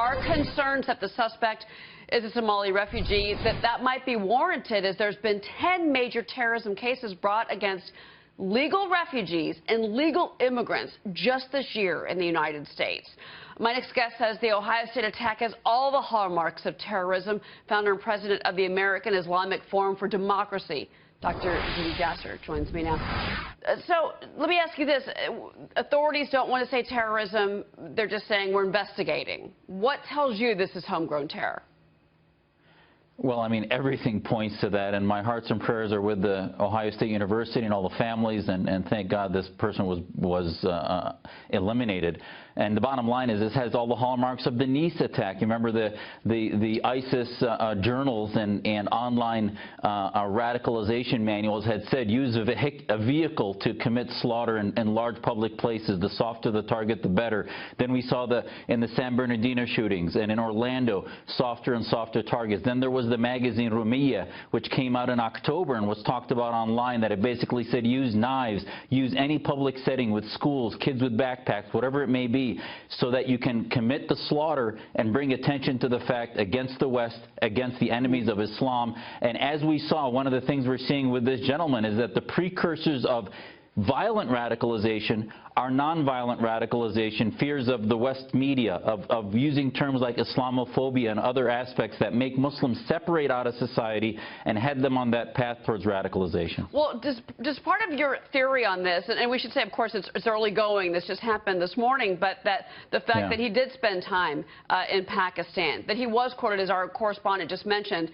are concerns that the suspect is a Somali refugee, that might be warranted, as there's been 10 major terrorism cases brought against legal refugees and legal immigrants just this year in the United States. My next guest says the Ohio State attack has all the hallmarks of terrorism. Founder and president of the American Islamic Forum for Democracy, Dr. Zuhdi Jasser, joins me now. So let me ask you this. Authorities don't want to say terrorism. They're just saying we're investigating. What tells you this is homegrown terror? Well, I mean, everything points to that, and my hearts and prayers are with the Ohio State University and all the families, and thank God this person was eliminated. And the bottom line is this has all the hallmarks of the Nice attack. You remember the ISIS journals and online radicalization manuals had said use a vehicle to commit slaughter in large public places. The softer the target, the better. Then we saw in the San Bernardino shootings and in Orlando, softer and softer targets. Then there was the magazine Rumiyya, which came out in October and was talked about online, that it basically said use knives, use any public setting with schools, kids with backpacks, whatever it may be, so that you can commit the slaughter and bring attention to the fact against the West, against the enemies of Islam. And as we saw, one of the things we're seeing with this gentleman is that the precursors of violent radicalization are nonviolent radicalization, fears of the West media, of using terms like Islamophobia and other aspects that make Muslims separate out of society and head them on that path towards radicalization. Well, does part of your theory on this, and we should say, of course, it's early going, this just happened this morning, but that the fact that he did spend time in Pakistan, that he was quoted, as our correspondent just mentioned,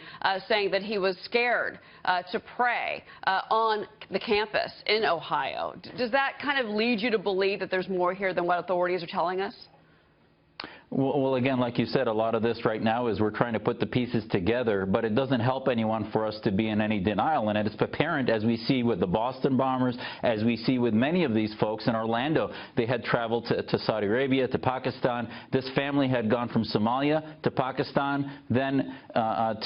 saying that he was scared to pray on the campus in Ohio. Does that kind of lead you to believe that there's more here than what authorities are telling us? Well, again, like you said, a lot of this right now is we're trying to put the pieces together, but it doesn't help anyone for us to be in any denial. And it's apparent, as we see with the Boston bombers, as we see with many of these folks in Orlando. They had traveled to Saudi Arabia, to Pakistan. This family had gone from Somalia to Pakistan, then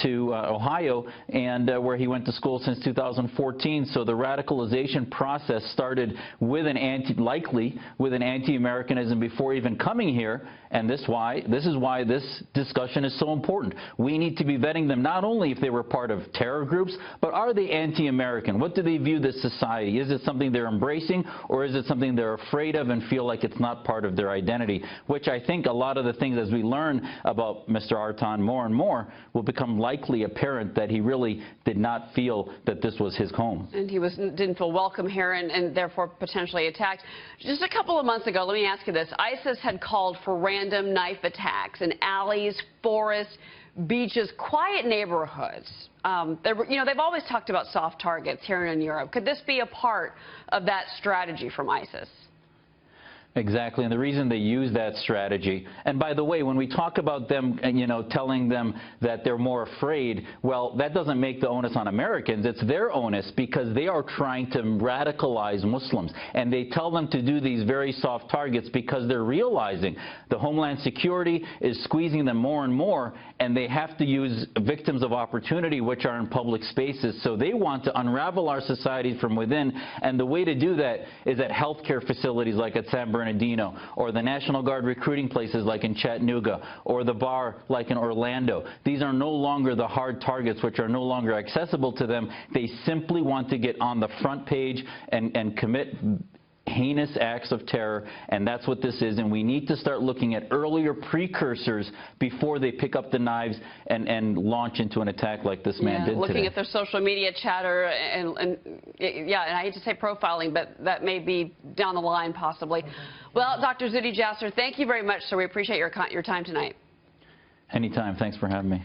to Ohio, and where he went to school since 2014. So the radicalization process started with likely with an anti-Americanism before even coming here, and this is why this discussion is so important. We need to be vetting them, not only if they were part of terror groups, but are they anti-American? What do they view this society? Is it something they're embracing, or is it something they're afraid of and feel like it's not part of their identity? Which I think a lot of the things, as we learn about Mr. Artan more and more, will become likely apparent that he really did not feel that this was his home. And he didn't feel welcome here and therefore potentially attacked. Just a couple of months ago, let me ask you this. ISIS had called for random knife attacks in alleys, forests, beaches, quiet neighborhoods. They've always talked about soft targets here in Europe. Could this be a part of that strategy from ISIS? Exactly, and the reason they use that strategy, and by the way, when we talk about them, telling them that they're more afraid, well, that doesn't make the onus on Americans. It's their onus, because they are trying to radicalize Muslims, and they tell them to do these very soft targets because they're realizing the Homeland Security is squeezing them more and more, and they have to use victims of opportunity, which are in public spaces. So they want to unravel our society from within, and the way to do that is at healthcare facilities like at San Bernardino, or the National Guard recruiting places like in Chattanooga, or the bar like in Orlando. These are no longer the hard targets which are no longer accessible to them. They simply want to get on the front page and commit heinous acts of terror, and that's what this is. And we need to start looking at earlier precursors before they pick up the knives and launch into an attack like this man did looking today. at their social media chatter and I hate to say profiling, but that may be down the line possibly. Well, Dr. Zuhdi Jasser, thank you very much, sir. We appreciate your time tonight. Anytime. Thanks for having me.